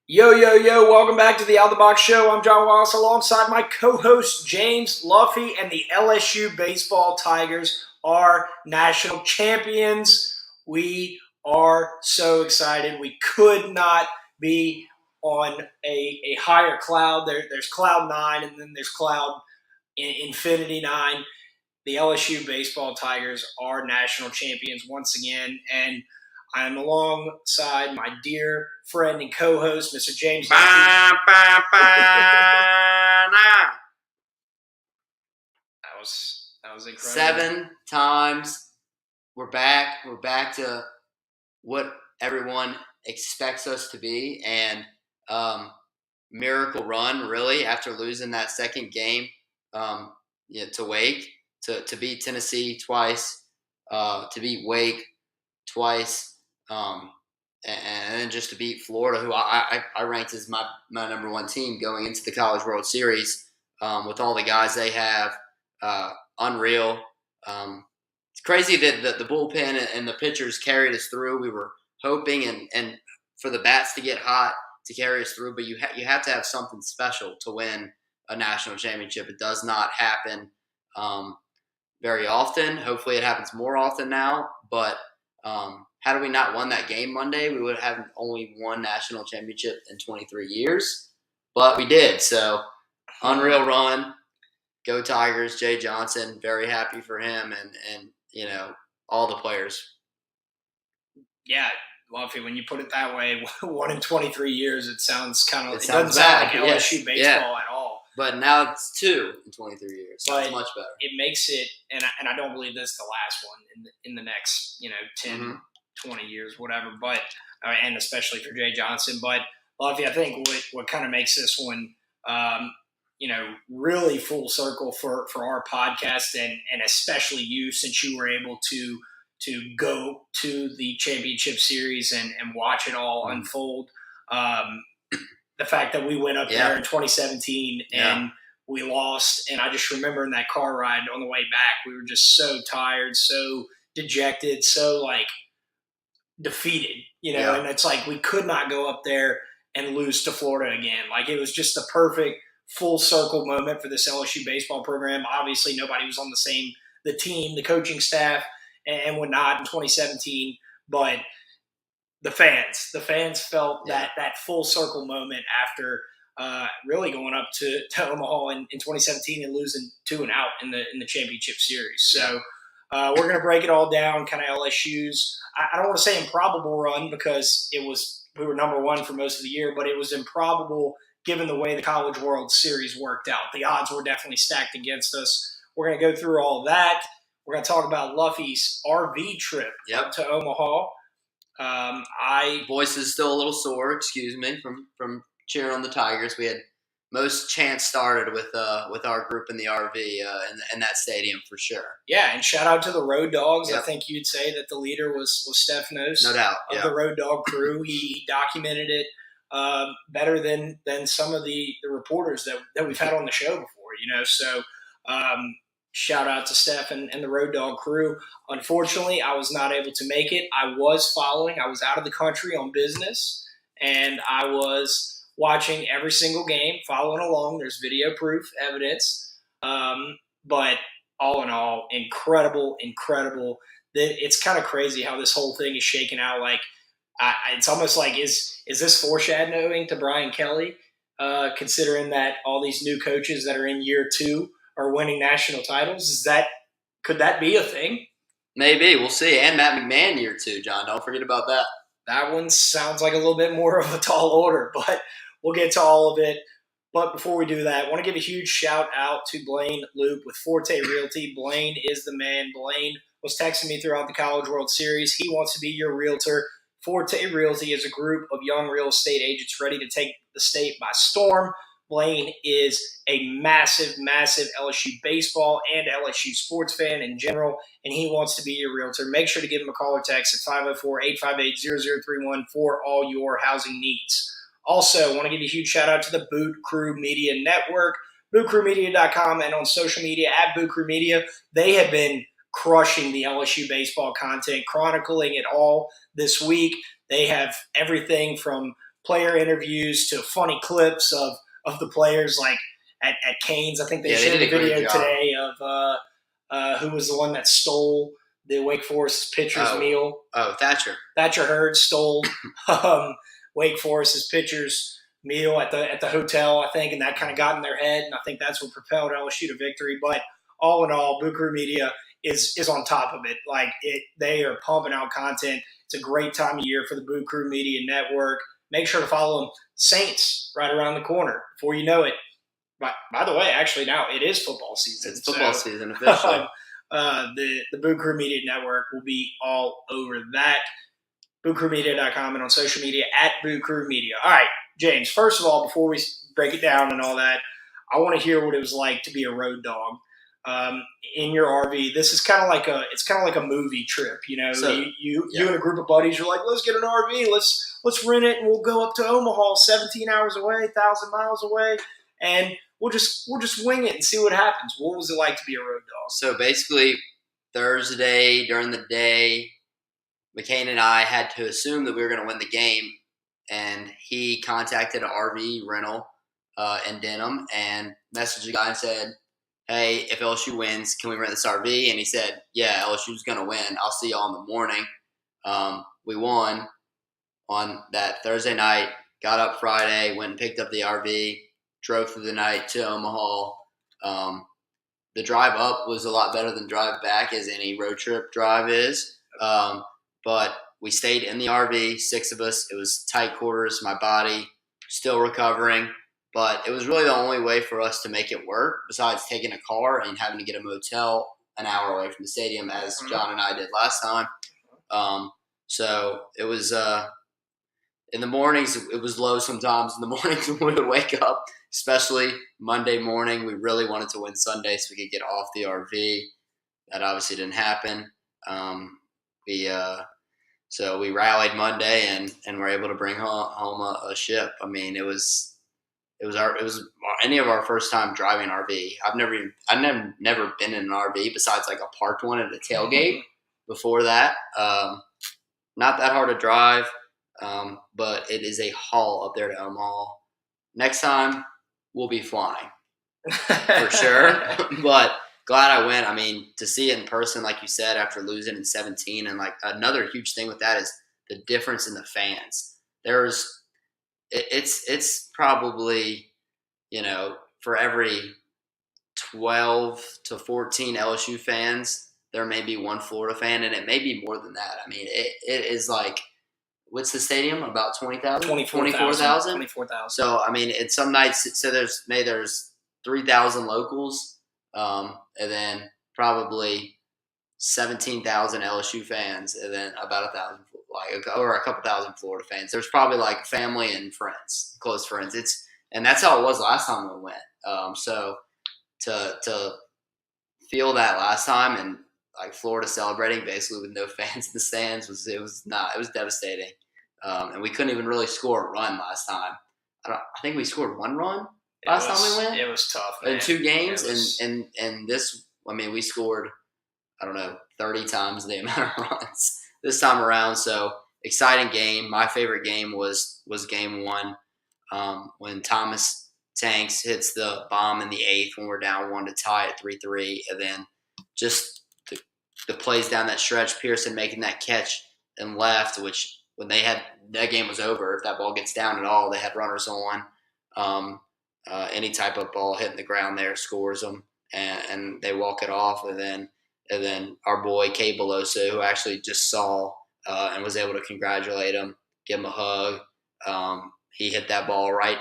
Yo, yo, yo, welcome back to the Out the Box Show. I'm John Wallace alongside my co-host James Luffy, and the LSU baseball Tigers are national champions. We are so excited. We could not be on a higher cloud. There's cloud 9, and then there's cloud infinity 9. The LSU baseball Tigers are national champions once again, and I'm alongside my dear friend and co-host, Mr. James Luffy. That was incredible. 7 times. We're back. We're back to what everyone expects us to be, and miracle run really after losing that second game to Wake, to beat Tennessee twice, to beat Wake twice. And then just to beat Florida, who I ranked as my number one team going into the College World Series, with all the guys they have, unreal. It's crazy that the bullpen and the pitchers carried us through. We were hoping and for the bats to get hot to carry us through, but you have to have something special to win a national championship. It does not happen very often. Hopefully, it happens more often now, but. Had we not won that game Monday, we would have only won national championship in 23 years. But we did. So, unreal run. Go Tigers. Jay Johnson, very happy for him and all the players. Yeah, Luffy, when you put it that way, 1 in 23 years, it sounds kind of – it sounds doesn't sound like LSU baseball at all. But now it's 2 in 23 years. So it's much better. It makes it – and I don't believe this is the last one in the next 10 20 years, whatever, but and especially for Jay Johnson. But Luffy, I think what kind of makes this one, really full circle for our podcast, and especially you, since you were able to go to the championship series and watch it all unfold. The fact that we went up there in 2017 and we lost, and I just remember in that car ride on the way back, we were just so tired, so dejected, so defeated, and it's like we could not go up there and lose to Florida again. Like, it was just the perfect full circle moment for this LSU baseball program. Obviously, nobody was on the team, the coaching staff, and whatnot in 2017, but the fans felt that full circle moment after really going up to Omaha in 2017 and losing 2 and out in the championship series. So. We're going to break it all down, kind of LSU's. I don't want to say improbable run, because we were number 1 for most of the year, but it was improbable given the way the College World Series worked out. The odds were definitely stacked against us. We're going to go through all of that. We're going to talk about Luffy's RV trip up to Omaha. Voice is still a little sore, excuse me, from cheering on the Tigers. We had most chance started with our group in the RV in that stadium for sure. Yeah, and shout out to the Road Dogs. Yep. I think you'd say that the leader was Stefanos. No doubt. Of the Road Dog crew. He documented it better than some of the reporters that we've had on the show before. So shout out to Steph and the Road Dog crew. Unfortunately, I was not able to make it. I was following. I was out of the country on business, and I was watching every single game, following along. There's video proof, evidence. But all in all, incredible. It's kind of crazy how this whole thing is shaking out. Like, it's almost like, is this foreshadowing to Brian Kelly, considering that all these new coaches that are in year 2 are winning national titles? Could that be a thing? Maybe. We'll see. And Matt McMahon year 2, John. Don't forget about that. That one sounds like a little bit more of a tall order, but we'll get to all of it. But before we do that, I want to give a huge shout out to Blaine Loop with Forte Realty. Blaine is the man. Blaine was texting me throughout the College World Series. He wants to be your realtor. Forte Realty is a group of young real estate agents ready to take the state by storm. Blaine is a massive LSU baseball and LSU sports fan in general, and he wants to be your realtor. Make sure to give him a call or text at 504-858-0031 for all your housing needs. Also, I want to give a huge shout-out to the Boot Crew Media Network, bootcrewmedia.com, and on social media at Boot Crew Media. They have been crushing the LSU baseball content, chronicling it all this week. They have everything from player interviews to funny clips of the players, like at Canes. I think they showed a video today of who was the one that stole the Wake Forest pitcher's meal. Oh, Thatcher. Thatcher Hurd stole Wake Forest's pitcher's meal at the hotel, I think, and that kind of got in their head, and I think that's what propelled LSU to victory. But all in all, Boo Crew Media is on top of it. Like, they are pumping out content. It's a great time of year for the Boo Crew Media Network. Make sure to follow them. Saints right around the corner. Before you know it. By the way, actually now it is football season. It's football season officially. The Boo Crew Media Network will be all over that. BooCrewMedia.com and on social media at Boo Crew Media. All right, James, first of all, before we break it down and all that, I want to hear what it was like to be a road dog in your RV. This is kind of like a movie trip, you know. So, you and a group of buddies are like, let's get an RV, let's rent it, and we'll go up to Omaha, 17 hours away, 1,000 miles away, and we'll just wing it and see what happens. What was it like to be a road dog? So basically, Thursday during the day, McCain and I had to assume that we were going to win the game, and he contacted an RV rental in Denham and messaged the guy and said, hey, if LSU wins, can we rent this RV? And he said, yeah, LSU's going to win. I'll see y'all in the morning. We won on that Thursday night, got up Friday, went and picked up the RV, drove through the night to Omaha. The drive up was a lot better than drive back, as any road trip drive is. But we stayed in the RV, 6 of us. It was tight quarters, my body still recovering. But it was really the only way for us to make it work, besides taking a car and having to get a motel an hour away from the stadium, as John and I did last time. So it was in the mornings, it was low sometimes. In the mornings when we would wake up, especially Monday morning, we really wanted to win Sunday so we could get off the RV. That obviously didn't happen. So we rallied Monday and were able to bring home a ship. I mean, it was any of our first time driving an RV. I've never been in an RV besides like a parked one at a tailgate before that. Not that hard to drive, but it is a haul up there to Omaha. Next time we'll be flying for sure. But glad I went. I mean, to see it in person, like you said, after losing in 17, and like another huge thing with that is the difference in the fans. It's probably, you know, for every 12 to 14 LSU fans, there may be one Florida fan, and it may be more than that. I mean, it is like, what's the stadium? About 20,000? 24,000. 24,000. So, I mean, it's some nights, so there's 3,000 locals, and then probably 17,000 LSU fans, and then about 1,000, or a couple thousand Florida fans. There's probably like family and friends, close friends. And that's how it was last time we went. So to feel that last time and like Florida celebrating basically with no fans in the stands it was devastating. And we couldn't even really score a run last time. I think we scored one run last time we went. It was tough, man. In 2 games, and this, I mean, we scored, I don't know, 30 times the amount of runs this time around. So exciting game. My favorite game was game 1, when Thomas Tanks hits the bomb in the 8th when we're down 1 to tie at 3-3, and then just the plays down that stretch, Pearson making that catch and left, which when that game was over, if that ball gets down at all, they had runners on. Any type of ball hitting the ground there scores them, and they walk it off, and then our boy Kay Beloso, who actually just saw and was able to congratulate him, give him a hug. He hit that ball right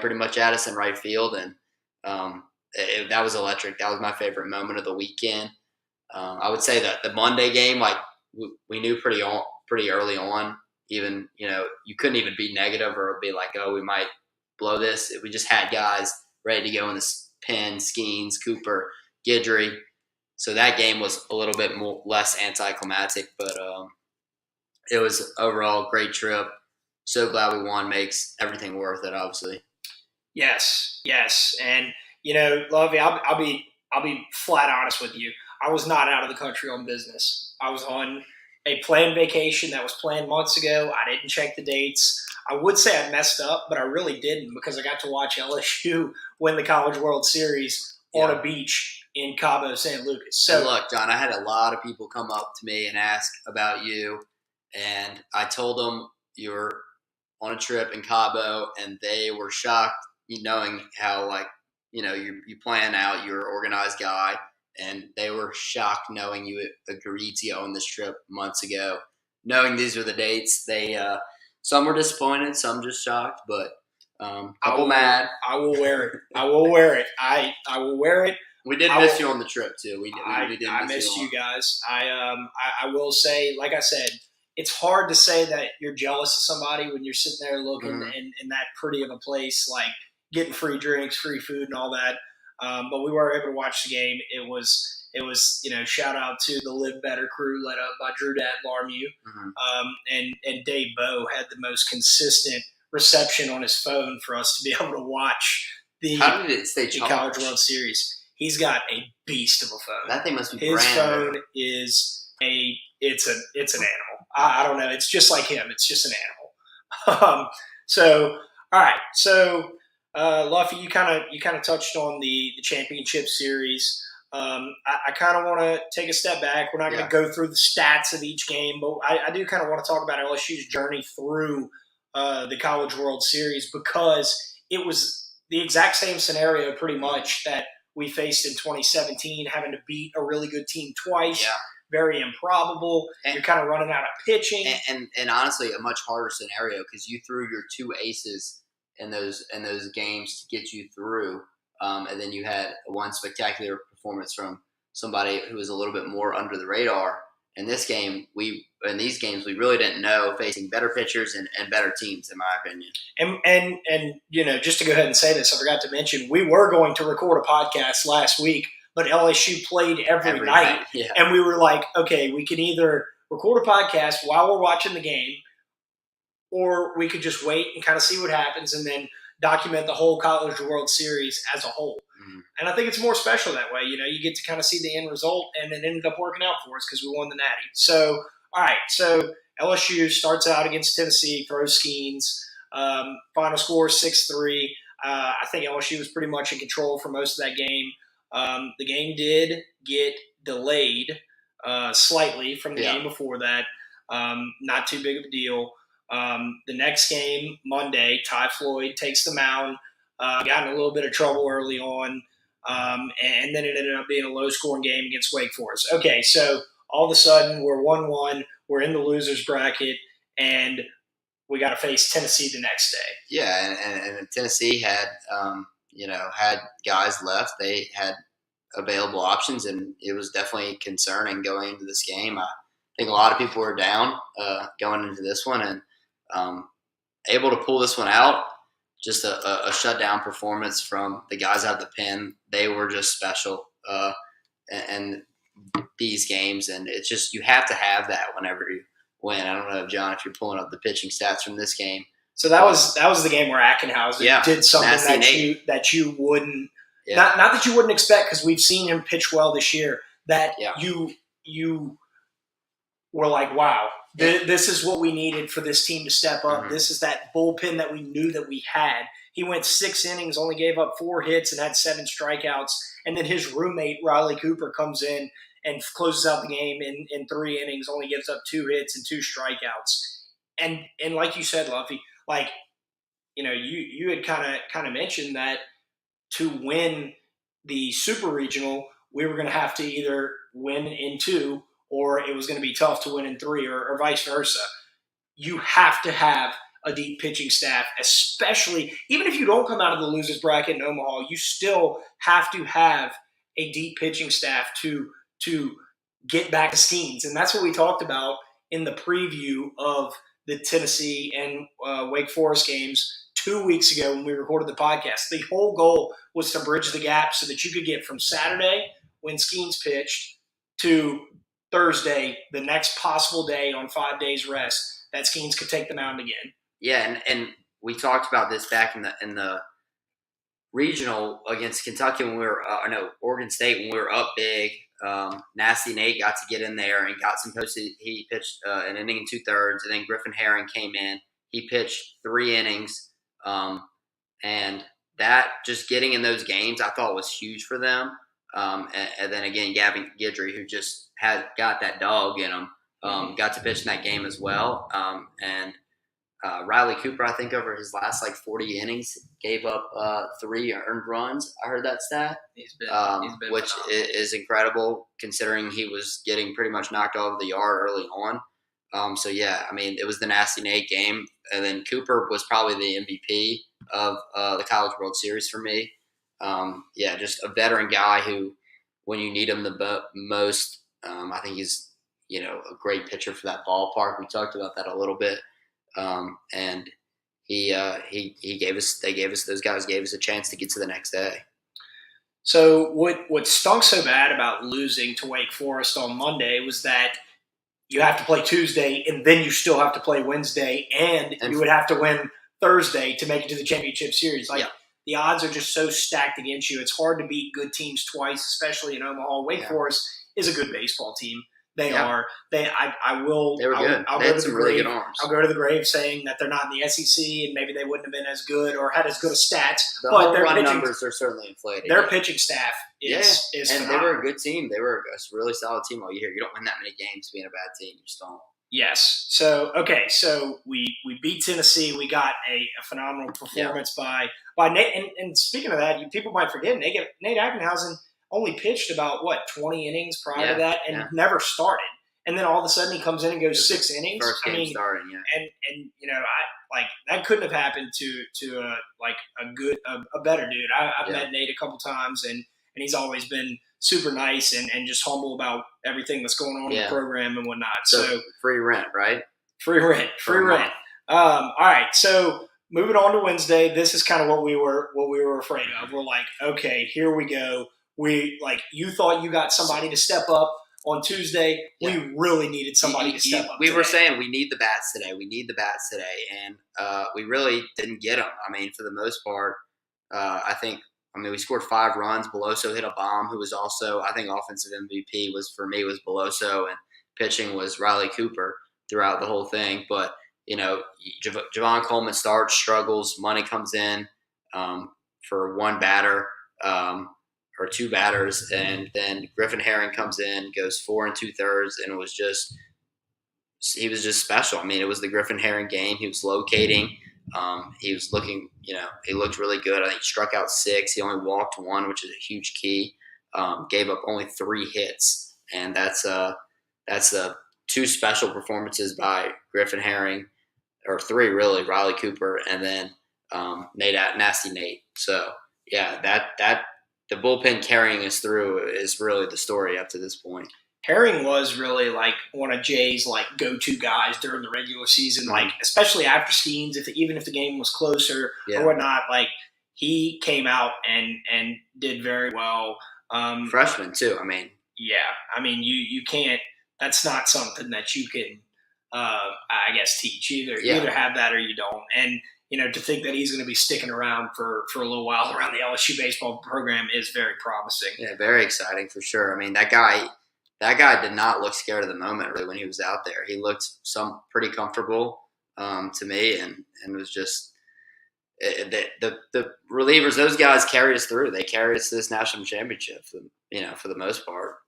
pretty much at us in right field, and that was electric. That was my favorite moment of the weekend. I would say that the Monday game, like we knew pretty early on, even, you know, you couldn't even be negative or be like, oh, we might blow this. We just had guys ready to go in this Penn, Skeens, Cooper, Guidry. So that game was a little bit less anticlimactic, but it was overall a great trip. So glad we won. Makes everything worth it, obviously. Yes, and you know, Lovey, I'll be flat honest with you. I was not out of the country on business. I was on a planned vacation that was planned months ago. I didn't check the dates. I would say I messed up, but I really didn't because I got to watch LSU win the College World Series on a beach in Cabo San Lucas. So and look, John, I had a lot of people come up to me and ask about you, and I told them you were on a trip in Cabo, and they were shocked, knowing how you plan out, you're an organized guy, and they were shocked knowing you agreed to go on this trip months ago, knowing these were the dates. They some were disappointed, some just shocked, but couple mad. I will wear it. I will wear it. I will wear it. We did miss you on the trip too. We did. I missed you guys. I will say, like I said, it's hard to say that you're jealous of somebody when you're sitting there looking in that pretty of a place, like getting free drinks, free food, and all that. But we were able to watch the game. It was shout out to the Live Better crew led up by Drew Dat Larmew, and Dave Bowe had the most consistent reception on his phone for us to be able to watch the How did it stay charged? College World Series. He's got a beast of a phone. That thing must be his phone is it's an animal. I don't know. It's just like him. It's just an animal. So all right. So Luffy, you kind of touched on the championship series. I kind of want to take a step back. We're not going to go through the stats of each game, but I do kind of want to talk about LSU's journey through the College World Series because it was the exact same scenario pretty much that we faced in 2017, having to beat a really good team twice. Yeah. Very improbable. You're kind of running out of pitching. And honestly, a much harder scenario because you threw your two aces in those games to get you through. And then you had one spectacular performance from somebody who was a little bit more under the radar. In these games, we really didn't know, facing better pitchers and better teams, in my opinion. And just to go ahead and say this, I forgot to mention, we were going to record a podcast last week, but LSU played every night. Yeah. And we were like, okay, we can either record a podcast while we're watching the game, or we could just wait and kind of see what happens and then document the whole College World Series as a whole. And I think it's more special that way. You get to kind of see the end result, and it ended up working out for us because we won the Natty. So, all right. So LSU starts out against Tennessee, throws Skeens. Final score 6-3. I think LSU was pretty much in control for most of that game. The game did get delayed slightly from the game before that. Not too big of a deal. The next game, Monday, Ty Floyd takes the mound. Got in a little bit of trouble early on, and then it ended up being a low-scoring game against Wake Forest. Okay, so all of a sudden we're 1-1. We're in the losers bracket, and we got to face Tennessee the next day. Yeah, and Tennessee had had guys left. They had available options, and it was definitely concerning going into this game. I think a lot of people were down going into this one, and able to pull this one out. Just a shutdown performance from the guys out of the pen. They were just special and these games, and it's just you have to have that whenever you win. I don't know, John, if you're pulling up the pitching stats from this game. So that was the game where Ackenhausen did something that you wouldn't not that you wouldn't expect because we've seen him pitch well this year. That you were like, wow. This is what we needed for this team to step up. Mm-hmm. This is that bullpen that we knew that we had. He went 6 innings, only gave up 4 hits, and had 7 strikeouts. And then his roommate, Riley Cooper, comes in and closes out the game in 3 innings, only gives up 2 hits and 2 strikeouts. And like you said, Luffy, you had kind of mentioned that to win the Super Regional, we were going to have to either win in 2 or it was going to be tough to win in 3 or vice versa. You have to have a deep pitching staff, especially even if you don't come out of the losers bracket in Omaha, you still have to have a deep pitching staff to get back to Skeens. And that's what we talked about in the preview of the Tennessee and Wake Forest games 2 weeks ago when we recorded the podcast. The whole goal was to bridge the gap so that you could get from Saturday when Skeens pitched to Thursday, the next possible day on 5 days rest, that Skeens could take the mound again. Yeah, and we talked about this back in the regional against Kentucky when we were Oregon State when we were up big. Nasty Nate got to get in there and got some posts. He pitched an inning and 2/3, and then Griffin Herring came in. He pitched 3 innings, and that just getting in those games I thought was huge for them. And then again, Gavin Guidry, who just got that dog in him, got to pitch in that game as well. And Riley Cooper, I think over his last 40 innings, gave up 3 earned runs. I heard that stat, He's been which phenomenal. is incredible considering he was getting pretty much knocked off the yard early on. So yeah, I mean, it was the Nasty Nate game, and then Cooper was probably the MVP of the College World Series for me. Yeah, just a veteran guy who, when you need him the most, I think he's a great pitcher for that ballpark. We talked about that a little bit. And he gave us those guys gave us a chance to get to the next day. So what stunk so bad about losing to Wake Forest on Monday was that you have to play Tuesday, and then you still have to play Wednesday, and you would have to win Thursday to make it to the championship series. The odds are just so stacked against you. It's hard to beat good teams twice, especially in Omaha. Wake Forest is a good baseball team. They are. I will. They were good. I'll they go had to some the really grave. good arms. I'll go to the grave saying that they're not in the SEC and maybe they wouldn't have been as good or had as good a stats. The but home their run pitching numbers are certainly inflated. Their pitching staff is and phenomenal. they were a good team. They were a really solid team all year. You don't win that many games being a bad team. You just don't. Yes. So we beat Tennessee. We got a phenomenal performance by Nate. And speaking of that, people might forget Nate Ackenhausen only pitched about 20 innings prior to that, and never started. And then all of a sudden he comes in and goes 6 innings. First game starting, And that couldn't have happened to a better dude. I've met Nate a couple times, and he's always been super nice and just humble about everything that's going on in the program and whatnot. So free rent, right? Free rent. All right. So moving on to Wednesday, this is kind of what we were afraid of. We're like, okay, here we go. You thought you got somebody to step up on Tuesday. Yeah. We really needed somebody to step up. We were saying we need the bats today. And we really didn't get them. I mean, for the most part, we scored 5 runs. Beloso hit a bomb, who was also, I think, offensive MVP was Beloso, and pitching was Riley Cooper throughout the whole thing. But, Javon Coleman starts, struggles, money comes in for one batter or 2 batters, and then Griffin Herring comes in, goes 4 2/3, and he was just special. I mean, it was the Griffin Herring game. He was locating. He was looking, he looked really good. I think he struck out 6. He only walked 1, which is a huge key. Gave up only 3 hits, and that's 2 special performances by Griffin Herring, or 3 really, Riley Cooper, and then Nasty Nate. So yeah, that the bullpen carrying us through is really the story up to this point. Herring was really one of Jay's go-to guys during the regular season, especially after Skeens, even if the game was closer or whatnot. He came out and did very well. Freshman too. You can't. That's not something that you can, I guess, teach. You either have that or you don't. And to think that he's going to be sticking around for a little while around the LSU baseball program is very promising. Yeah, very exciting for sure. I mean, that guy did not look scared of the moment really when he was out there. He looked pretty comfortable to me, and was just the relievers. Those guys carried us through. They carried us to this national championship. For the most part.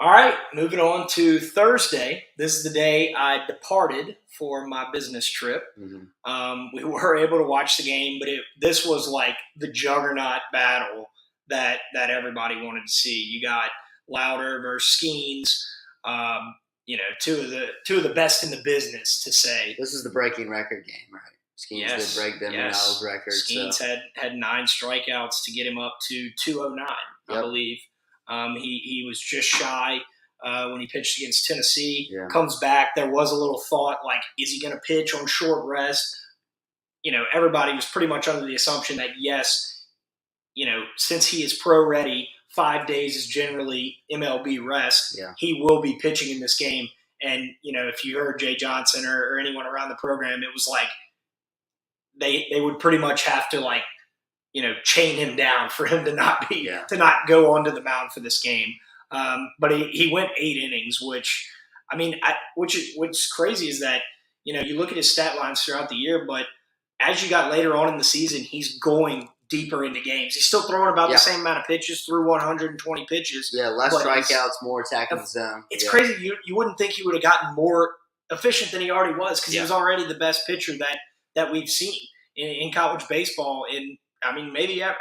All right, moving on to Thursday. This is the day I departed for my business trip. Mm-hmm. We were able to watch the game, but this was the juggernaut battle that everybody wanted to see. You got Louder versus Skeens, two of the best in the business, to say. This is the breaking record game, right? Skeens did break them Miles record. Skeens had 9 strikeouts to get him up to 209, I believe. He was just shy when he pitched against Tennessee. Yeah. Comes back. There was a little thought, is he going to pitch on short rest? Everybody was pretty much under the assumption that, yes, since he is pro ready, 5 days is generally MLB rest. Yeah. He will be pitching in this game. And, if you heard Jay Johnson or anyone around the program, it was they would pretty much have to chain him down for him to not go onto the mound for this game. But he went 8 innings, which what's crazy is that you look at his stat lines throughout the year, but as you got later on in the season, he's going deeper into games. He's still throwing about the same amount of pitches, through 120 pitches. Yeah, less strikeouts, more attacking the zone. It's crazy. You wouldn't think he would have gotten more efficient than he already was, because he was already the best pitcher that we've seen in college baseball maybe ever.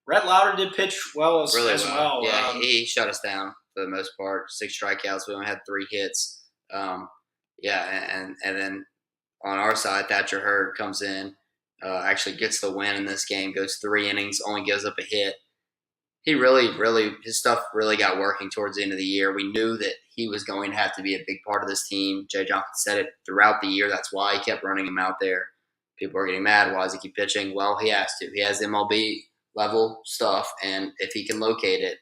Rhett Lauder did pitch well as well. Yeah, he shut us down for the most part. 6 strikeouts. We only had 3 hits. And then on our side, Thatcher Hurd comes in, actually gets the win in this game, goes 3 innings, only gives up a hit. He his stuff really got working towards the end of the year. We knew that he was going to have to be a big part of this team. Jay Johnson said it throughout the year. That's why he kept running him out there. People are getting mad. Why does he keep pitching? Well, he has to. He has MLB level stuff, and if he can locate it,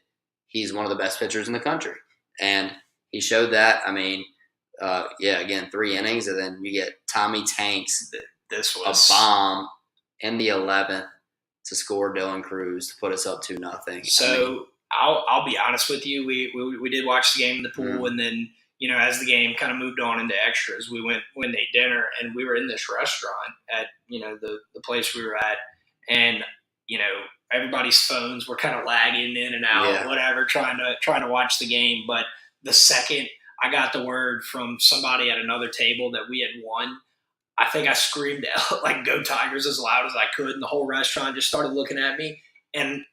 he's one of the best pitchers in the country. And he showed that. Again, 3 innings, and then you get Tommy Tanks. This was a bomb in the 11th to score Dylan Cruz to put us up 2-0. So I'll be honest with you. We did watch the game in the pool, and then as the game kind of moved on into extras, we went to dinner, and we were in this restaurant at the place we were at, and everybody's phones were kind of lagging in and out, whatever, trying to watch the game. But the second I got the word from somebody at another table that we had won, I think I screamed out like "Go Tigers" as loud as I could, and the whole restaurant just started looking at me. And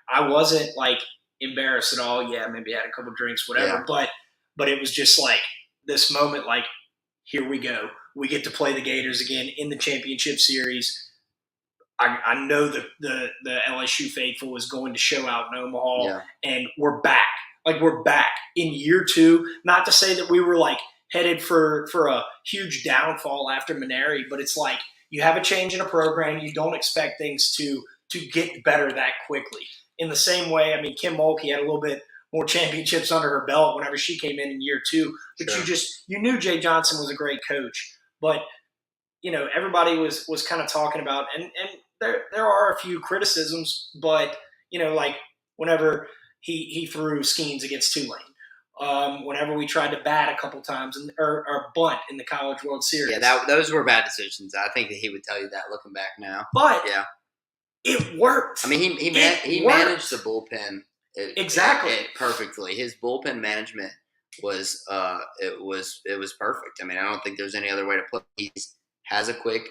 I wasn't like embarrassed at all. Yeah, maybe I had a couple drinks, whatever. Yeah. But it was just like this moment, like, here we go. We get to play the Gators again in the championship series. I know the LSU faithful is going to show out in Omaha, and we're back. Like, we're back in year 2. Not to say that we were like headed for a huge downfall after Maneri, but it's like you have a change in a program. You don't expect things to get better that quickly. In the same way, Kim Mulkey had a little bit more championships under her belt whenever she came in year 2. But you knew Jay Johnson was a great coach. But everybody was kind of talking about, and there are a few criticisms, but like whenever he threw Skeens against Tulane, whenever we tried to bat a couple times or bunt in the College World Series. Yeah, those were bad decisions. I think that he would tell you that looking back now. But it worked. He managed the bullpen exactly perfectly. His bullpen management was it was perfect. I don't think there's any other way to put it. He has a quick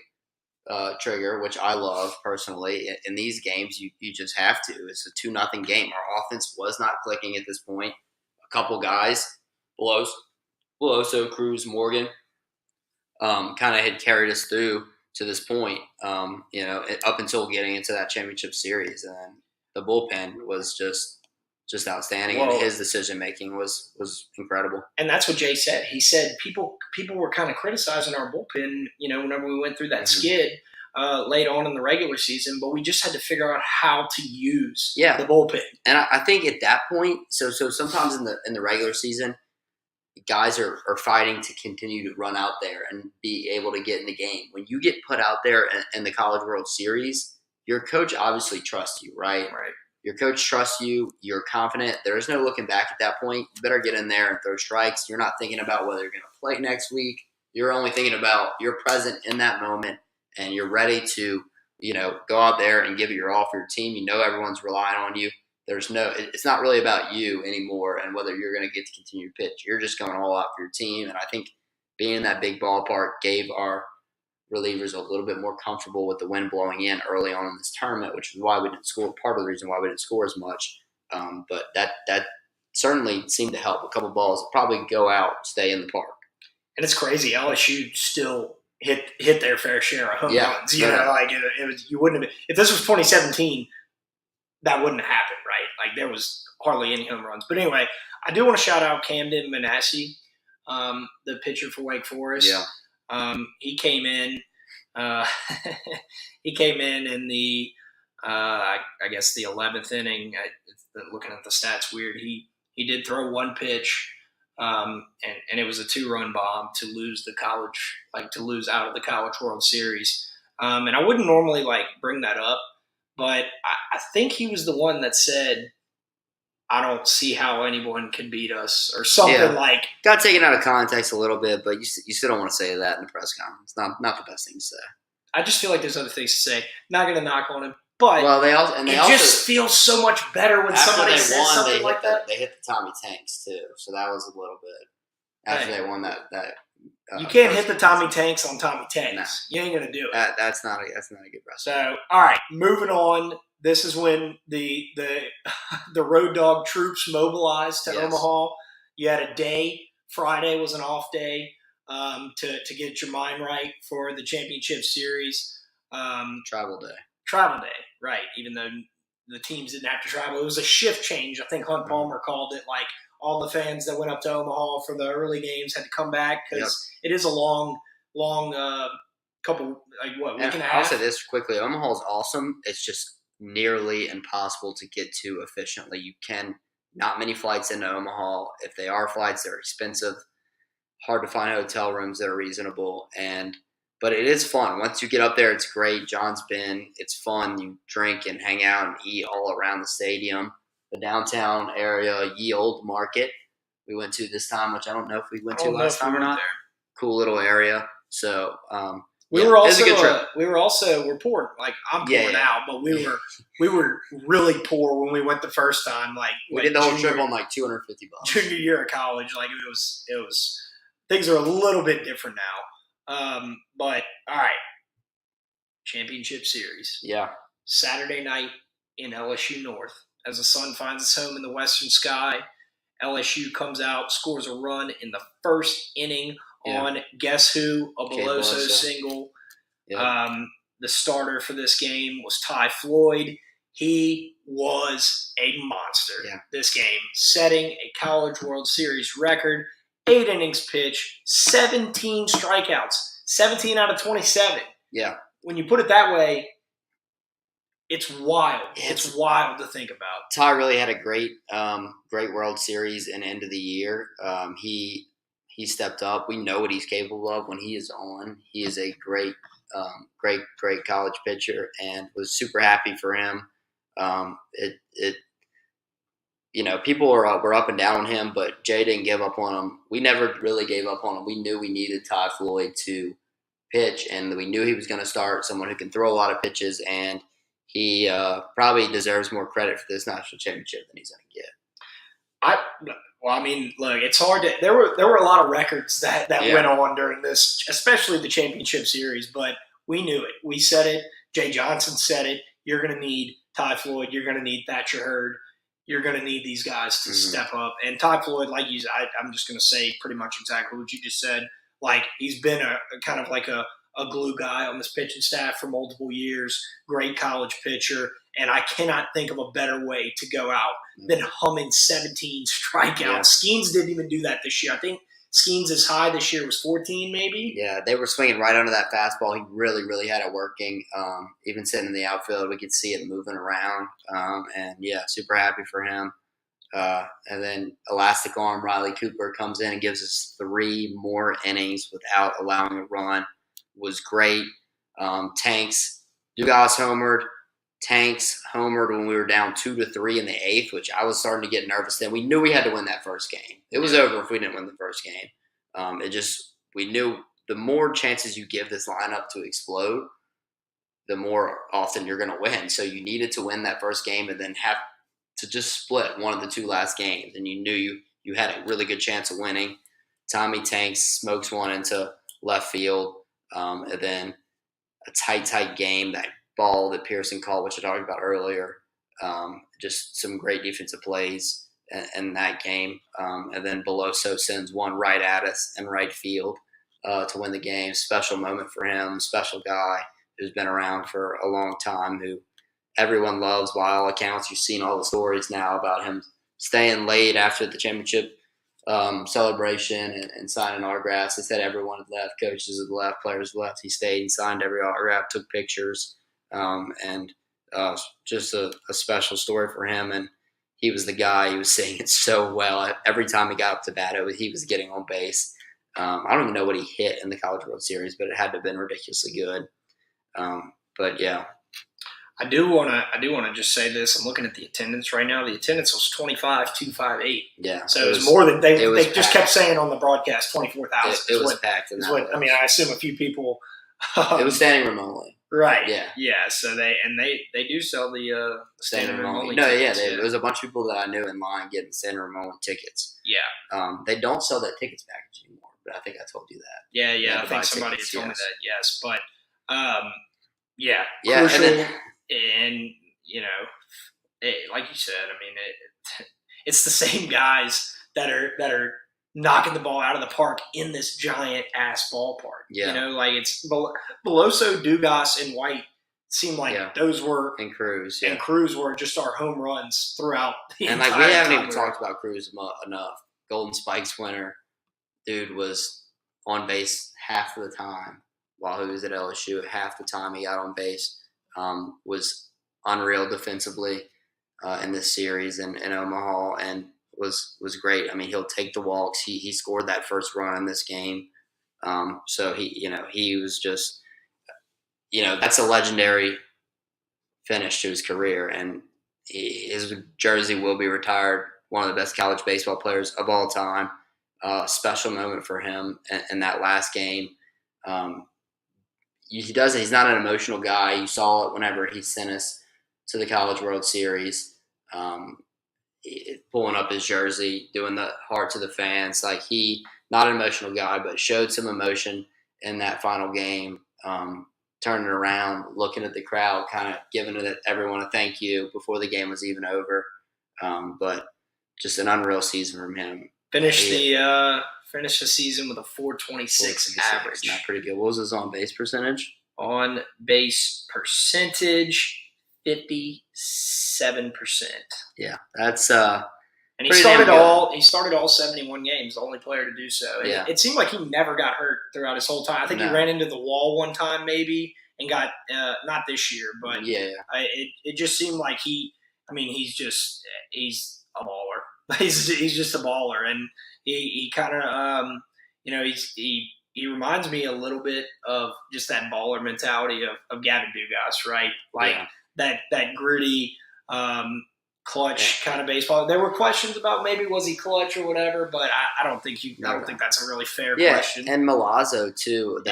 trigger, which I love personally. In these games, you just have to. It's a 2-0 game. Our offense was not clicking at this point. A couple guys, Beloso, Cruz, Morgan, kind of had carried us through to this point, up until getting into that championship series. And then the bullpen was just outstanding, and his decision making was incredible. And that's what Jay said. He said people were kind of criticizing our bullpen, whenever we went through that skid late on in the regular season, but we just had to figure out how to use the bullpen. And I think at that point, so sometimes in the regular season, guys are fighting to continue to run out there and be able to get in the game. When you get put out there in the College World Series, your coach obviously trusts you, right? Right. Your coach trusts you. You're confident. There is no looking back at that point. You better get in there and throw strikes. You're not thinking about whether you're going to play next week. You're only thinking about you're present in that moment, and you're ready to, go out there and give it your all for your team. Everyone's relying on you. It's not really about you anymore and whether you're going to get to continue to pitch. You're just going all out for your team. And I think being in that big ballpark gave our relievers a little bit more comfortable with the wind blowing in early on in this tournament, which is why we didn't score. Part of the reason why we didn't score as much. But that certainly seemed to help. A couple balls probably go out, stay in the park. And it's crazy. LSU still hit their fair share of home runs. It was, you wouldn't have, if this was 2017, that wouldn't have happened, right? Like, there was hardly any home runs. But anyway, I do want to shout out Camden Manassi, the pitcher for Wake Forest. Yeah. He came in. He came in the, I guess, the 11th inning. Looking at the stats, weird. He did throw one pitch, and it was a 2-run bomb to lose out of the College World Series. And I wouldn't normally bring that up, but I think he was the one that said, I don't see how anyone can beat us or something like. Got taken out of context a little bit, but you still don't want to say that in the press conference. Not the best thing to say. I just feel like there's other things to say. Not going to knock on him, but they just feels so much better when somebody says something like that. They hit the Tommy Tanks too, so that was a little bit after they won that. You can't hit the Tommy Tanks on Tommy Tanks. No. You ain't gonna do it. That's not a good wrestling. So, all right, moving on. This is when the Road Dogg troops mobilized to Omaha. You had a day. Friday was an off day to get your mind right for the championship series. Travel day, right? Even though the teams didn't have to travel, it was a shift change. I think Hunt Palmer called it like. All the fans that went up to Omaha for the early games had to come back because it is a long couple, week and a half. I'll say this quickly. Omaha is awesome. It's just nearly impossible to get to efficiently. Not many flights into Omaha. If they are flights, they're expensive. Hard to find hotel rooms that are reasonable. But it is fun. Once you get up there, it's great. John's been. It's fun. You drink and hang out and eat all around the stadium. The downtown area, Ye Old Market, we went to this time, which I don't know if we went to last time or not. Cool little area. So we were also we're poor. Like I'm poor now, but we were really poor when we went the first time. Like we did the whole trip on like $250. Junior year of college, like it was things are a little bit different now. But all right, championship series. Yeah, Saturday night in LSU North. As the sun finds its home in the western sky, LSU comes out, scores a run in the first inning on guess who? A Beloso single. Yeah. The starter for this game was Ty Floyd. He was a monster this game, setting a College World Series record. 8 innings pitched, 17 strikeouts, 17 out of 27. Yeah. When you put it that way, it's wild. It's wild to think about. Ty really had a great World Series and end of the year. He stepped up. We know what he's capable of when he is on. He is a great college pitcher, and was super happy for him. People were up and down on him, but Jay didn't give up on him. We never really gave up on him. We knew we needed Ty Floyd to pitch, and we knew he was going to start someone who can throw a lot of pitches, and he probably deserves more credit for this national championship than he's going to get. Look, it's hard to. There were a lot of records that went on during this, especially the championship series. But we knew it. We said it. Jay Johnson said it. You're going to need Ty Floyd. You're going to need Thatcher Hurd. You're going to need these guys to step up. And Ty Floyd, like you said, I'm just going to say pretty much exactly what you just said. Like he's been a kind of like a glue guy on this pitching staff for multiple years, great college pitcher, and I cannot think of a better way to go out than humming 17 strikeouts. Yeah. Skeens didn't even do that this year. I think Skeens' high this year was 14 maybe. Yeah, they were swinging right under that fastball. He really, really had it working. Even sitting in the outfield, we could see it moving around. Super happy for him. And then elastic arm Riley Cooper comes in and gives us 3 more innings without allowing a run. Was great. Tanks, Dugas homered. Tanks homered when we were down 2-3 in the 8th, which I was starting to get nervous then. We knew we had to win that first game. It was over if we didn't win the first game. We knew the more chances you give this lineup to explode, the more often you're going to win. So you needed to win that first game and then have to just split one of the 2 last games. And you knew you had a really good chance of winning. Tommy Tanks smokes one into left field. And then a tight game, that ball that Pearson called, which I talked about earlier. Just some great defensive plays in that game. And then Beloso sends one right at us in right field to win the game. Special moment for him, special guy who's been around for a long time, who everyone loves by all accounts. You've seen all the stories now about him staying late after the championship celebration and signing autographs. They said everyone had left, coaches had left, players left. He stayed and signed every autograph, took pictures, just a special story for him. And he was the guy. He was saying it so well. Every time he got up to bat, he was getting on base. I don't even know what he hit in the College World Series, but it had to have been ridiculously good. But yeah. I do want to just say this. I'm looking at the attendance right now. The attendance was 25,258. Yeah, so it was more than they just packed. kept saying on the broadcast. 24,000. It was packed. I mean, I assume a few people. It was standing room only. Right. Yeah. So they do sell the standing room only. No, tickets, there was a bunch of people that I knew in line getting standing room only tickets. Yeah. They don't sell that tickets package anymore, but I think I told you that. Yeah. I think somebody told me that. Yes, but yeah, crucial, and like you said, I mean, it's the same guys that are knocking the ball out of the park in this giant ass ballpark. Yeah. Like it's Beloso, Dugas, and White seem like those were and Cruz. And Cruz were just our home runs throughout the and entire like we haven't time even talked about Cruz enough. Golden Spikes winner, dude was on base half of the time while he was at LSU. Half the time he got on base. Was unreal defensively in this series in Omaha, and was great. I mean, he'll take the walks. He scored that first run in this game. So he was just, that's a legendary finish to his career, and his jersey will be retired. One of the best college baseball players of all time. Special moment for him in that last game. He's not an emotional guy. You saw it whenever he sent us to the College World Series. Pulling up his jersey, doing the heart to the fans. Like not an emotional guy, but showed some emotion in that final game. Turning around, looking at the crowd, kind of giving everyone a thank you before the game was even over. But just an unreal season from him. Finished the season with a 426 average. Not pretty good. What was his on base percentage? On base percentage, 57%. Yeah, that's and he started all 71 games, the only player to do so. Yeah. It seemed like he never got hurt throughout his whole time. I think he ran into the wall one time maybe and got not this year, but it just seemed like he's a baller. He's just a baller, and he kind of he reminds me a little bit of just that baller mentality of Gavin Dugas, right? Like that gritty, clutch kind of baseball. There were questions about maybe was he clutch or whatever, but I don't think that's a really fair question. And Milazzo too.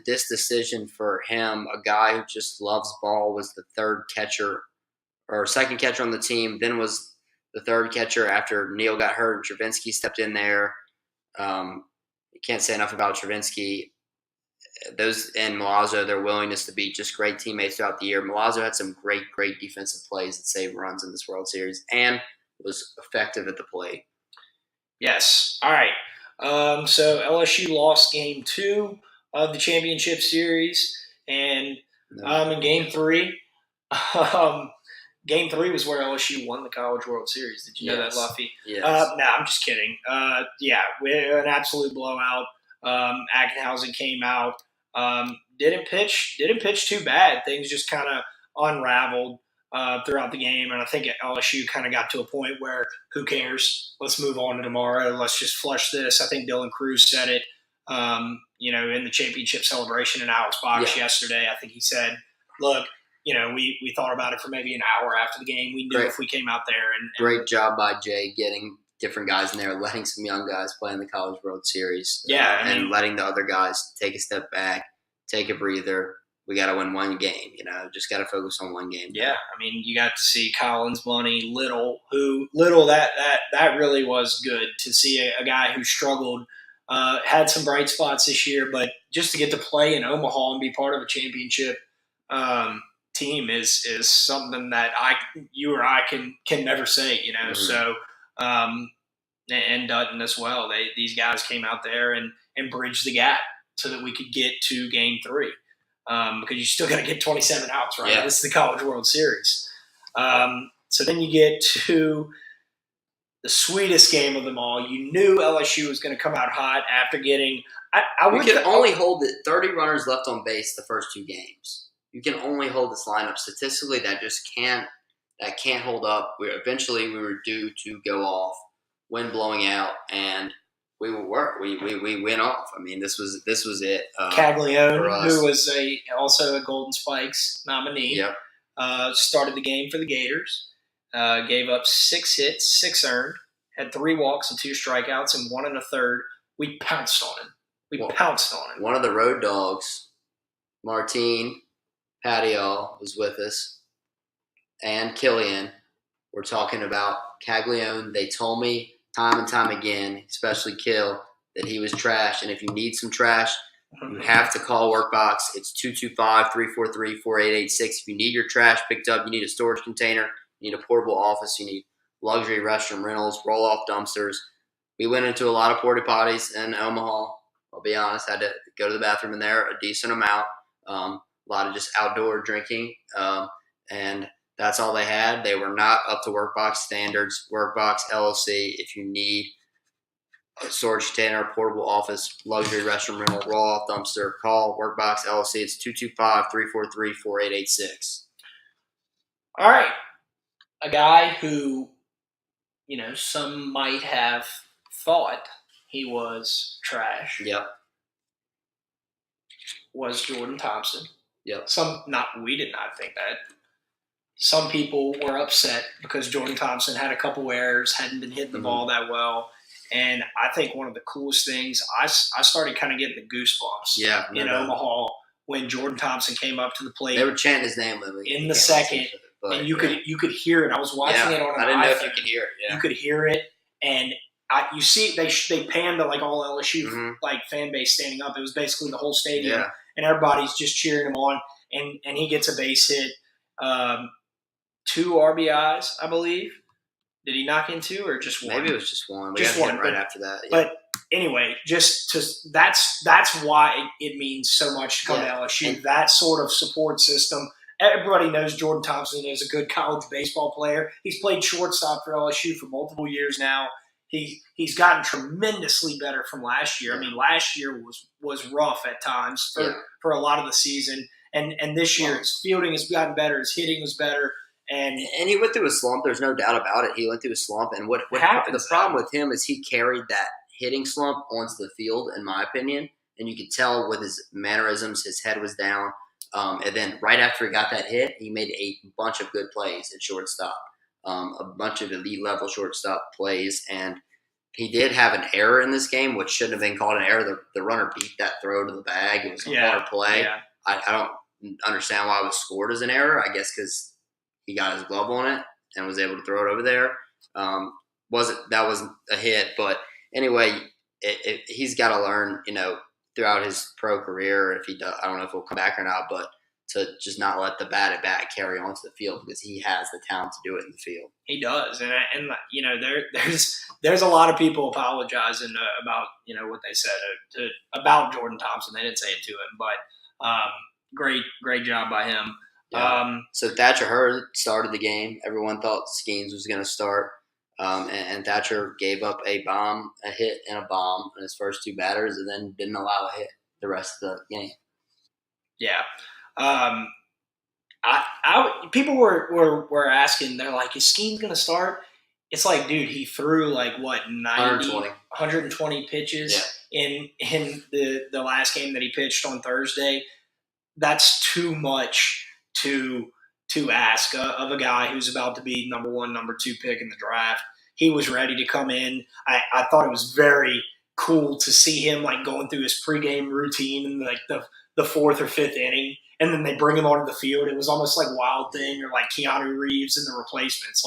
This decision for him, a guy who just loves ball, was the third catcher or second catcher on the team. Then was the third catcher after Neal got hurt and Travinsky stepped in there. You can't say enough about Travinsky. Those and Milazzo, their willingness to be just great teammates throughout the year. Milazzo had some great defensive plays that saved runs in this World Series and was effective at the plate. Yes. All right. So LSU lost Game 2 of the championship series, and in Game 3, Game 3 was where LSU won the College World Series. Did you know that, Luffy? Yes. No, I'm just kidding. We had an absolute blowout. Ackenhausen came out. Didn't pitch too bad. Things just kind of unraveled throughout the game, and I think LSU kind of got to a point where who cares? Let's move on to tomorrow. Let's just flush this. I think Dylan Cruz said it, in the championship celebration in Alex Box yesterday. I think he said, "Look, we thought about it for maybe an hour after the game. We knew if we came out there and great job by Jay getting different guys in there, letting some young guys play in the College World Series. And letting the other guys take a step back, take a breather. We got to win one game, just got to focus on one game. Yeah, I mean, you got to see Collins, Money, Little, that really was good to see a guy who struggled, had some bright spots this year, but just to get to play in Omaha and be part of a championship team is something that you or I can never say, Mm-hmm. So, and Dutton as well. These guys came out there and bridged the gap so that we could get to Game 3. Because you still got to get 27 outs, right? Yeah. This is the College World Series. So then you get to the sweetest game of them all. You knew LSU was going to come out hot after getting. We can only hold 30 runners left on base the first 2 games. You can only hold this lineup statistically. That just can't hold up. Eventually we were due to go off, wind blowing out, and we will work. We went off. I mean, this was it. Caglione, who was also a Golden Spikes nominee. Yep. started the game for the Gators. Gave up 6 hits, 6 earned, had 3 walks and 2 strikeouts, and 1 1/3. We pounced on him. Pounced on him. One of the road dogs, Martine Patiol, was with us, and Killian. We're talking about Caglione. They told me time and time again, especially Kill, that he was trash. And if you need some trash, you have to call Workbox. It's 225-343-4886. If you need your trash picked up, you need a storage container, you need a portable office, you need luxury restroom rentals, roll-off dumpsters. We went into a lot of porta potties in Omaha. I'll be honest, I had to go to the bathroom in there a decent amount. A lot of just outdoor drinking. And that's all they had. They were not up to Workbox standards. Workbox LLC, if you need a storage container, portable office, luxury restroom rental, roll-off dumpster, call Workbox LLC. It's 225-343-4886. All right. A guy who, some might have thought he was trash. Yep. Was Jordan Thompson. Yep. We did not think that. Some people were upset because Jordan Thompson had a couple errors, hadn't been hitting the ball that well. And I think one of the coolest things, I started kind of getting the goosebumps in Omaha when Jordan Thompson came up to the plate. They were chanting his name in the second, and you could hear it. I was watching it on an iPhone. I didn't know if you could hear it. Yeah. You could hear it, and you see they panned to like all LSU like fan base standing up. It was basically the whole stadium, and everybody's just cheering him on. And he gets a base hit, 2 RBIs, I believe. Did he knock in 2 or just 1? Maybe it was just 1. We got hit right after that. Yeah. But anyway, that's why it means so much to come to LSU. And that sort of support system. Everybody knows Jordan Thompson is a good college baseball player. He's played shortstop for LSU for multiple years now. He's gotten tremendously better from last year. I mean, last year was rough at times for a lot of the season. And this year his fielding has gotten better, his hitting was better. And he went through a slump. There's no doubt about it. He went through a slump. And what the problem with him is he carried that hitting slump onto the field, in my opinion. And you could tell with his mannerisms, his head was down. And then right after he got that hit, he made a bunch of good plays at shortstop, a bunch of elite-level shortstop plays. And he did have an error in this game, which shouldn't have been called an error. The runner beat that throw to the bag. It was a hard play. Yeah. I don't understand why it was scored as an error. I guess because he got his glove on it and was able to throw it over there. That wasn't a hit, but anyway, he's got to learn, throughout his pro career. If he does, I don't know if he'll come back or not, but to just not let the bat at bat carry onto the field because he has the talent to do it in the field. He does, and there's a lot of people apologizing about what they said about Jordan Thompson. They didn't say it to him, but great job by him. Yeah. So Thatcher Hurd started the game. Everyone thought Skeens was going to start, and Thatcher gave up a hit and a bomb in his first 2 batters, and then didn't allow a hit the rest of the game. Yeah, people were asking. They're like, "Is Skeens going to start?" It's like, dude, he threw 120 pitches in the last game that he pitched on Thursday. That's too much to ask of a guy who's about to be number 1, number 2 pick in the draft. He was ready to come in. I thought it was very cool to see him going through his pregame routine in the 4th or 5th inning, and then they bring him onto the field. It was almost like Wild Thing or like Keanu Reeves in The Replacements.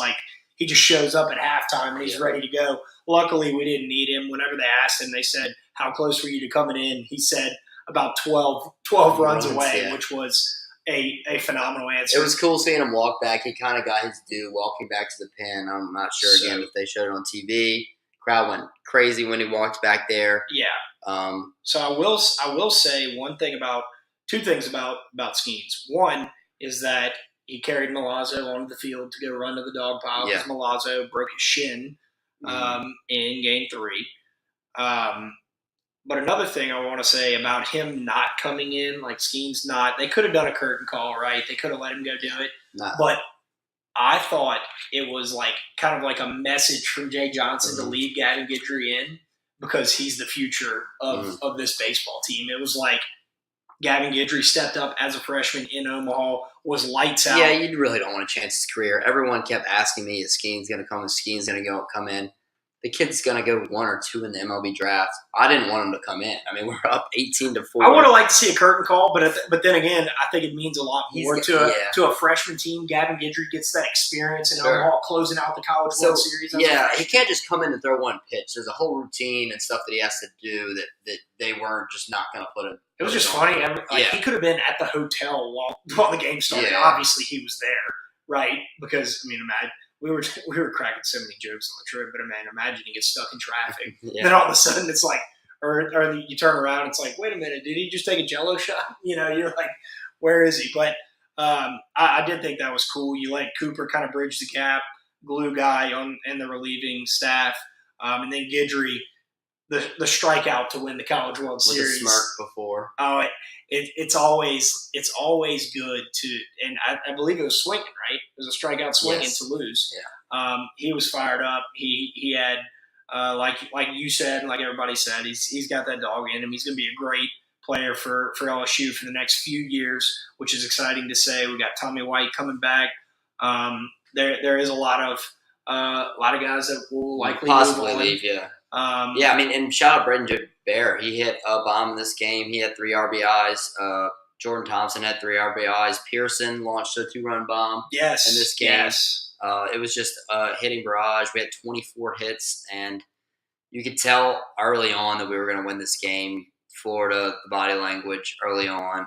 He just shows up at halftime and he's ready to go. Luckily, we didn't need him. Whenever they asked him, they said, "How close were you to coming in?" He said about 12 runs away, which was a phenomenal answer. It was cool seeing him walk back. He kind of got his due walking back to the pen. I'm not sure again if they showed it on TV. Crowd went crazy when he walked back there. Yeah. So I will say two things about Skeens. One is that he carried Milazzo onto the field to go run to the dog pile because Milazzo broke his shin in Game 3. But another thing I want to say about him not coming in, Skeens they could have done a curtain call, right? They could have let him go do it. But I thought it was kind of like a message from Jay Johnson to leave Gavin Guidry in because he's the future of this baseball team. It was like, Gavin Guidry stepped up as a freshman in Omaha, was lights out. Yeah, you really don't want to chance his career. Everyone kept asking me, is Skeen's going to come? Is Skeen's going to come in? The kid's going to go 1 or 2 in the MLB draft. I didn't want him to come in. I mean, we're up 18-4. I would have liked to see a curtain call, but then again, I think it means a lot more to a freshman team. Gavin Guidry gets that experience in Omaha, closing out the College World Series. Yeah, he can't just come in and throw one pitch. There's a whole routine and stuff that he has to do that they weren't just not going to put him. It was just funny. He could have been at the hotel while the game started. Yeah. Obviously, he was there, right? Because, I mean, imagine. We were cracking so many jokes on the trip, but man, imagine you get stuck in traffic. Yeah. Then all of a sudden it's like, or you turn around, it's like, wait a minute, did he just take a Jello shot? You're like, where is he? But I did think that was cool. You let Cooper kind of bridge the gap, glue guy in the relieving staff, and then Guidry, the strikeout to win the College World Series. With a smirk before. Oh, it's always good to, and I believe it was swinging, right? It was a strikeout swinging to lose. Yeah. He was fired up. He had like you said, and like everybody said, he's got that dog in him. He's going to be a great player for LSU for the next few years, which is exciting to say. We got Tommy White coming back. There is a lot of guys that will likely possibly leave. Yeah. I mean, and shout out Brendan Bear. He hit a bomb in this game. He had 3 RBIs. Jordan Thompson had 3 RBIs. Pearson launched a 2-run bomb in this game. Yes. It was just a hitting barrage. We had 24 hits, and you could tell early on that we were going to win this game. Florida, the body language early on,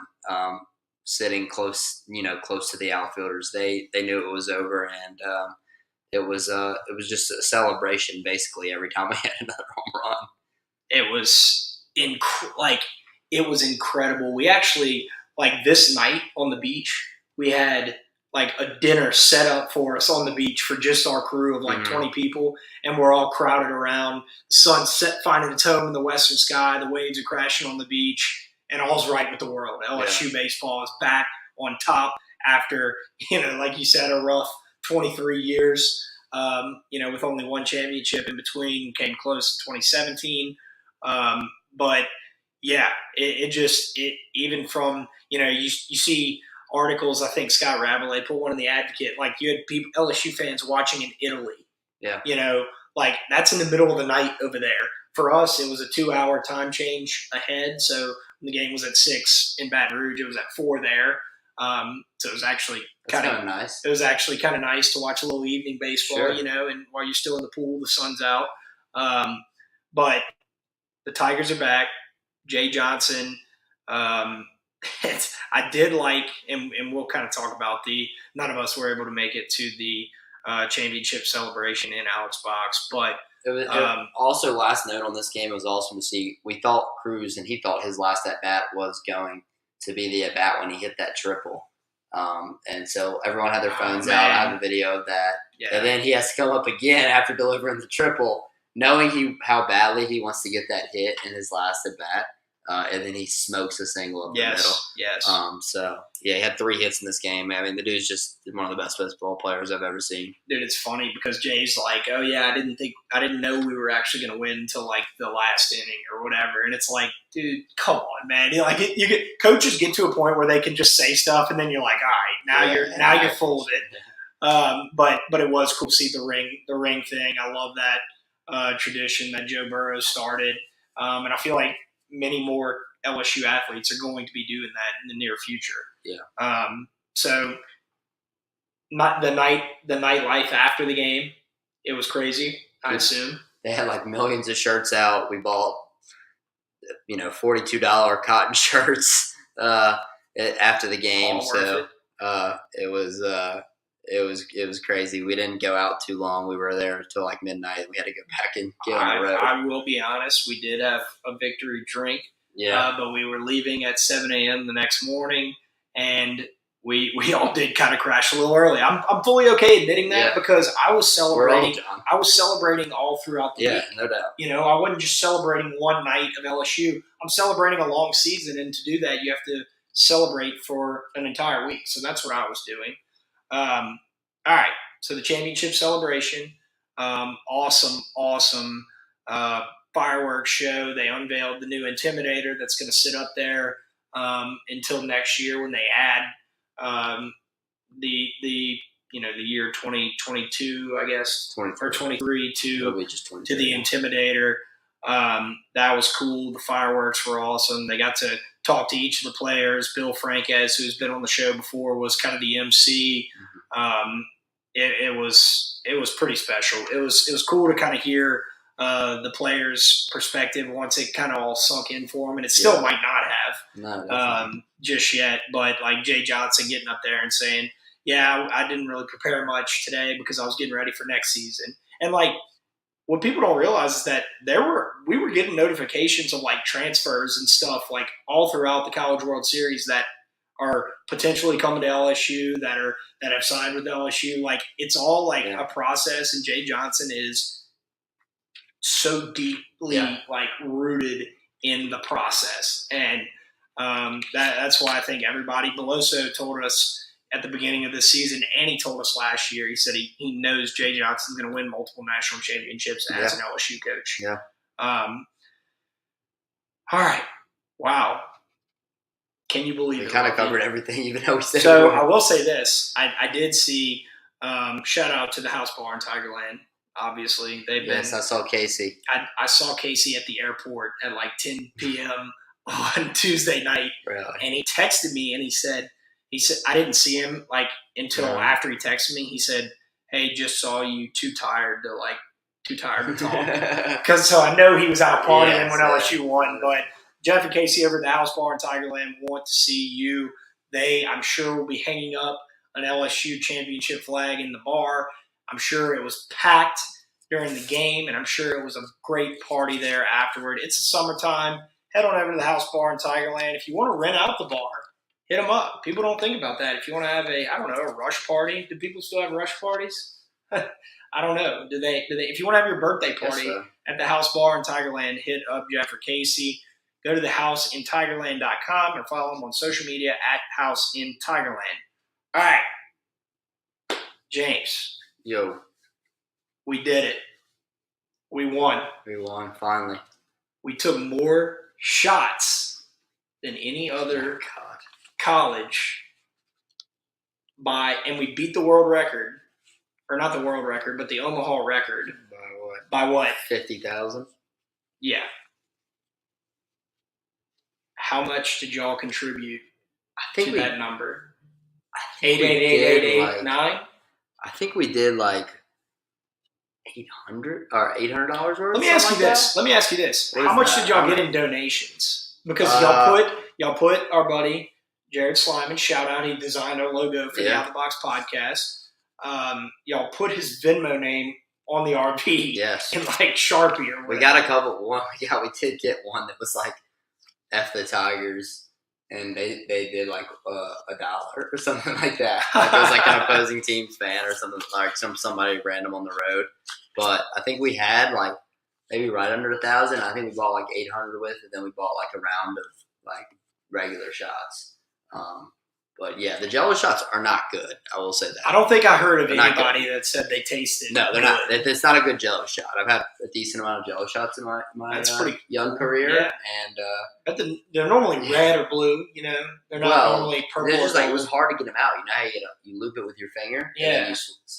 sitting close to the outfielders. They knew it was over, and it was just a celebration basically every time we had another home run. It was incredible. We actually, this night on the beach, we had a dinner set up for us on the beach for just our crew of 20 people, and we're all crowded around. The sun's finding its home in the western sky. The waves are crashing on the beach, and all's right with the world. LSU baseball is back on top after, like you said, a rough 23 years, with only one championship in between. Came close in 2017. But yeah, it even from, you see articles. I think Scott Rabelais put one in the Advocate, you had people, LSU fans watching in Italy. Yeah. That's in the middle of the night over there. For us, it was a 2-hour time change ahead. So when the game was at 6 in Baton Rouge, it was at 4 there. So it was actually kind of nice. It was actually kind of nice to watch a little evening baseball, sure. And while you're still in the pool, the sun's out. But the Tigers are back. Jay Johnson. I did like, and we'll kind of talk about none of us were able to make it to the championship celebration in Alex Box, but also, last note on this game, it was awesome to see. We thought Cruz, and he thought his last at bat was going to be the at bat when he hit that triple. And so everyone had their phones out. I have a video of that. Yeah. And then he has to come up again after delivering the triple, knowing how badly he wants to get that hit in his last at bat. And then he smokes a single up the middle. Yes. So yeah, he had 3 hits in this game. I mean, the dude's just one of the best baseball players I've ever seen. Dude, it's funny because Jay's like, "Oh yeah, I didn't know we were actually going to win until the last inning or whatever." And it's like, dude, come on, man. You get coaches get to a point where they can just say stuff, and then you're like, all right, you're full of it. But it was cool to see the ring thing. I love that tradition that Joe Burrow started, and I feel like many more LSU athletes are going to be doing that in the near future. Yeah. So not the nightlife after the game, it was crazy, I assume. They had millions of shirts out. We bought, $42 cotton shirts after the game. So it was crazy. We didn't go out too long. We were there until midnight. We had to go back and get on the road. I will be honest. We did have a victory drink. Yeah. But we were leaving at 7 a.m. the next morning, and we all did kind of crash a little early. I'm fully okay admitting that because I was celebrating. I was celebrating all throughout the week. No doubt. I wasn't just celebrating one night of LSU. I'm celebrating a long season, and to do that, you have to celebrate for an entire week. So that's what I was doing. All right. So the championship celebration, awesome fireworks show. They unveiled the new Intimidator that's going to sit up there until next year when they add the year 2022, I guess, 23. or 23 It'll be just 23. to the Intimidator. That was cool. The fireworks were awesome. They got to talk to each of the players. Bill Franquez, who's been on the show before, was kind of the MC. It was pretty special. It was cool to kind of hear the players' perspective once it kind of all sunk in for them, and it still might not have just yet. But like Jay Johnson getting up there and saying, "Yeah, I didn't really prepare much today because I was getting ready for next season," and like. What people don't realize is that we were getting notifications of like transfers and stuff like all throughout the College World Series that are potentially coming to LSU that have signed with LSU. Like it's all like a process, and Jay Johnson is so deeply like rooted in the process, and that's why I think everybody. Beloso told us at the beginning of this season, and he told us last year, he said he knows Jay Johnson's going to win multiple national championships as an LSU coach. Yeah. All right. Wow. Can you believe it? We kind of covered everything, even though we said so. I will say this. I did see, shout out to the House Bar in Tigerland. Obviously, they've been. Yes, I saw Casey. I saw Casey at the airport at like 10 p.m. on Tuesday night. Really? And he texted me and he said, I didn't see him like until after he texted me. He said, "Hey, just saw you too tired to talk." Because so I know he was out partying when LSU won. But Jeff and Casey over at the House Bar in Tigerland want to see you. They, I'm sure, will be hanging up an LSU championship flag in the bar. I'm sure it was packed during the game, and I'm sure it was a great party there afterward. It's the summertime. Head on over to the House Bar in Tigerland. If you want to rent out the bar, hit them up. People don't think about that. If you want to have a rush party, do people still have rush parties? I don't know. Do they? If you want to have your birthday party at the House Bar in Tigerland, hit up Jeff or Casey. Go to thehouseintigerland.com and follow them on social media at House in Tigerland. All right. James. Yo. We did it. We won. We won, finally. We took more shots than any other college and we beat the world record, or not the world record, but the Omaha record. By what? 50,000. Yeah. How much did y'all contribute to that number? 888-889? I think we did like $800 or $800 worth. Let me ask you this. How much did y'all get in donations? Because y'all put our buddy Jared Slyman, shout out, he designed our logo for the Out the Box podcast. Y'all put his Venmo name on the RV in like Sharpie or whatever. We got a couple. Yeah, we did get one that was like F the Tigers, and they did like $1 or something like that. Like it was like an opposing team's fan or something, like somebody random on the road. But I think we had like maybe right under 1,000. I think we bought like 800 with it. Then we bought like a round of like regular shots. But yeah, the Jello shots are not good. I will say that. I don't think I heard of anybody that said they tasted. No, they're not. It's not a good Jello shot. I've had a decent amount of Jello shots in my pretty young career, and they're normally red or blue. You know, they're not normally purple. They're just like, it was hard to get them out. You know how you loop it with your finger, and then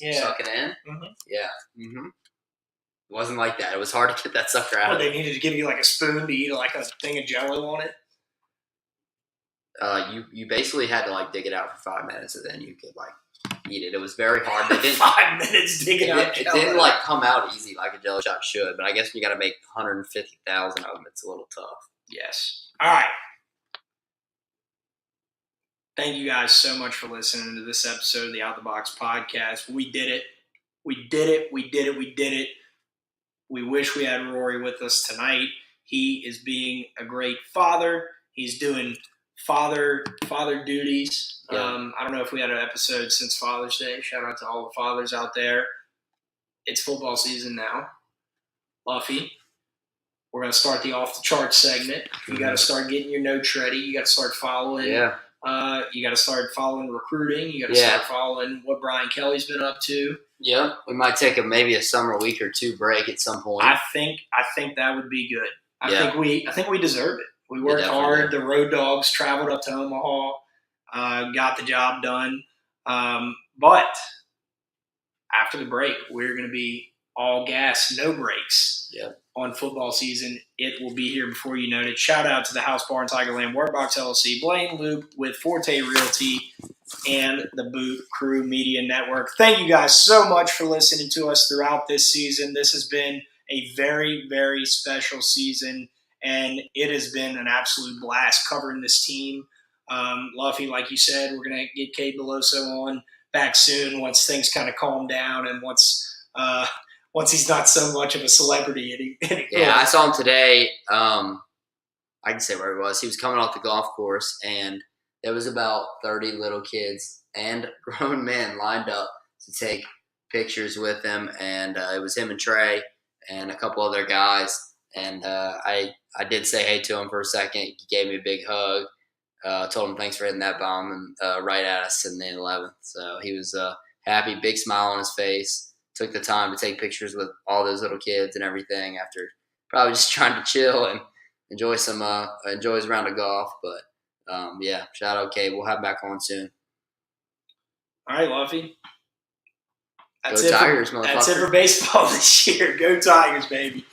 you suck it in. Mm-hmm. Yeah. Mm-hmm. It wasn't like that. It was hard to get that sucker out. They needed to give you like a spoon to eat like a thing of Jello on it. You basically had to like dig it out for 5 minutes, and then you could like eat it. It was very hard. It didn't, 5 minutes digging out. It didn't like come out easy like a Jello shot should. But I guess when you got to make 150,000 of them, it's a little tough. Yes. All right. Thank you guys so much for listening to this episode of the Out the Box podcast. We did it. We did it. We did it. We did it. We wish we had Rory with us tonight. He is being a great father. He's doing father duties. I don't know if we had an episode since Father's Day. Shout out to all the fathers out there. It's football season now. Luffy, we're going to start the off the charts segment. You got to start getting your notes ready. You got to start following. Yeah. You got to start following recruiting. You got to start following what Brian Kelly's been up to. Yeah, we might take maybe a summer week or two break at some point. I think that would be good. I think we deserve it. We worked hard. The Road Dogs traveled up to Omaha, got the job done. But after the break, we're going to be all gas, no brakes on football season. It will be here before you know it. Shout out to the House Bar and Tigerland Workbox LLC, Blaine Loop with Forte Realty, and the Boot Crew Media Network. Thank you guys so much for listening to us throughout this season. This has been a very, very special season, and it has been an absolute blast covering this team. Luffy, like you said, we're going to get Cade Beloso on back soon once things kind of calm down and once he's not so much of a celebrity anymore. Yeah, I saw him today. I can say where he was. He was coming off the golf course, and there was about 30 little kids and grown men lined up to take pictures with him, and it was him and Trey and a couple other guys. And I did say hey to him for a second. He gave me a big hug. Told him thanks for hitting that bomb and right at us in the 11th. So he was happy, big smile on his face. Took the time to take pictures with all those little kids and everything after probably just trying to chill and enjoy his round of golf. But yeah, shout out Cade. We'll have him back on soon. All right, Luffy. Go Tigers, motherfucker. That's it for baseball this year. Go Tigers, baby.